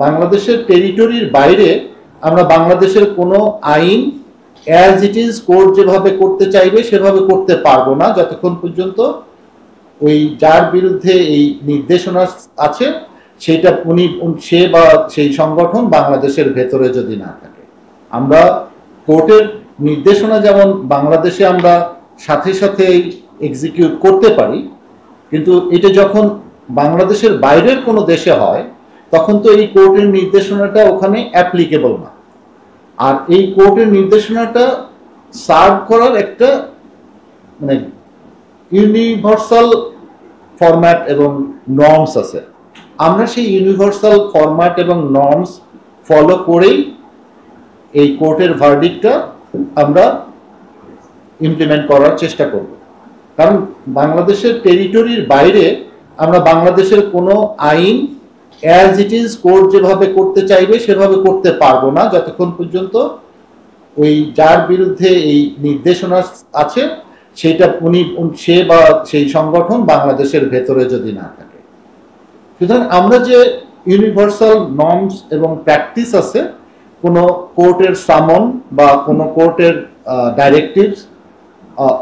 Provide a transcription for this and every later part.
বাংলাদেশের টেরিটরির বাইরে আমরা বাংলাদেশের কোনো আইন অ্যাজ ইট ইজ কোর্ট যেভাবে করতে চাইবে সেভাবে করতে পারবো না যতক্ষণ পর্যন্ত ওই যার বিরুদ্ধে এই নির্দেশনা আছে সেটা সে বা সেই সংগঠন বাংলাদেশের ভেতরে যদি না থাকে। আমরা কোর্টের নির্দেশনা যেমন বাংলাদেশে আমরা সাথে সাথে এক্সিকিউট করতে পারি, কিন্তু এটা যখন বাংলাদেশের বাইরের কোনো দেশে হয় তখন তো এই কোর্টের নির্দেশনাটা ওখানে অ্যাপ্লিকেবল না। আর এই কোর্টের নির্দেশনাটা সার্ভ করার একটা মানে ইউনিভার্সাল ফরম্যাট এবং নর্মস আছে। আমরা সেই ইউনিভার্সাল ফরম্যাট এবং নর্মস ফলো করেই এই কোর্টের ভার্ডিক্টটা আমরা ইমপ্লিমেন্ট করার চেষ্টা করব। কারণ বাংলাদেশের টেরিটরির বাইরে আমরা বাংলাদেশের কোনো আইন অ্যাজ ইট ইজ কোর্ট যেভাবে করতে চাইবে সেভাবে করতে পারবো না যতক্ষণ পর্যন্ত ওই যার বিরুদ্ধে এই নির্দেশনা আছে সেটা সে বা সেই সংগঠন বাংলাদেশের ভেতরে যদি না থাকে। সুতরাং আমরা যে ইউনিভার্সাল নর্মস এবং প্র্যাকটিস আছে, কোনো কোর্টের সামন বা কোনো কোর্টের ডাইরেক্টিভস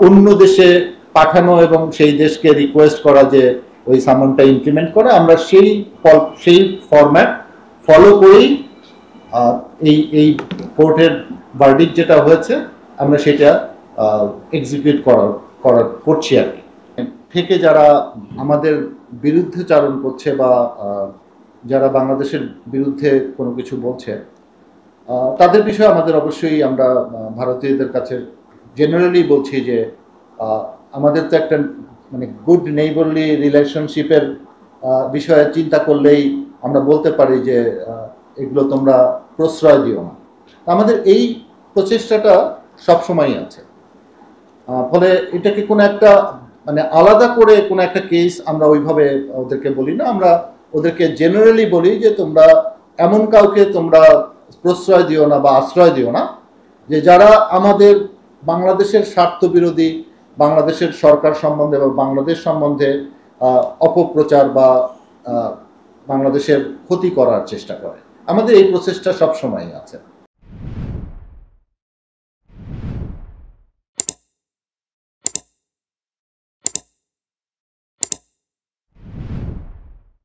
অন্য দেশে পাঠানো এবং সেই দেশকে রিকোয়েস্ট করা যে ওই সামনটা ইমপ্লিমেন্ট করা, আমরা সেই ফরম্যাট ফলো করেই এই কোর্টের ভার্ডিক্ট যেটা হয়েছে আমরা সেটা এক্সিকিউট করছি আর কি। থেকে যারা আমাদের বিরুদ্ধচারণ করছে বা যারা বাংলাদেশের বিরুদ্ধে কোনো কিছু বলছে তাদের বিষয়ে আমাদের অবশ্যই আমরা ভারতীয়দের কাছে জেনারেলি বলছি যে আমাদের তো একটা মানে গুড নেইবারলি রিলেশনশিপের বিষয়ে চিন্তা করলেই আমরা বলতে পারি যে এগুলো তোমরা প্রশ্রয় দিও না। আমাদের এই প্রচেষ্টাটা সবসময়ই আছে। ফলে এটাকে কোনো একটা মানে আলাদা করে কোনো একটা কেস আমরা ওইভাবে ওদেরকে বলি না। আমরা ওদেরকে জেনারেলি বলি যে তোমরা এমন কাউকে তোমরা প্রশ্রয় দিও না বা আশ্রয় দিও না যে যারা আমাদের বাংলাদেশের স্বার্থ বিরোধী, বাংলাদেশের সরকার সম্বন্ধে বা বাংলাদেশ সম্বন্ধে অপপ্রচার বা বাংলাদেশের ক্ষতি করার চেষ্টা করে। আমাদের এই প্রচেষ্টা সবসময়ই আছে।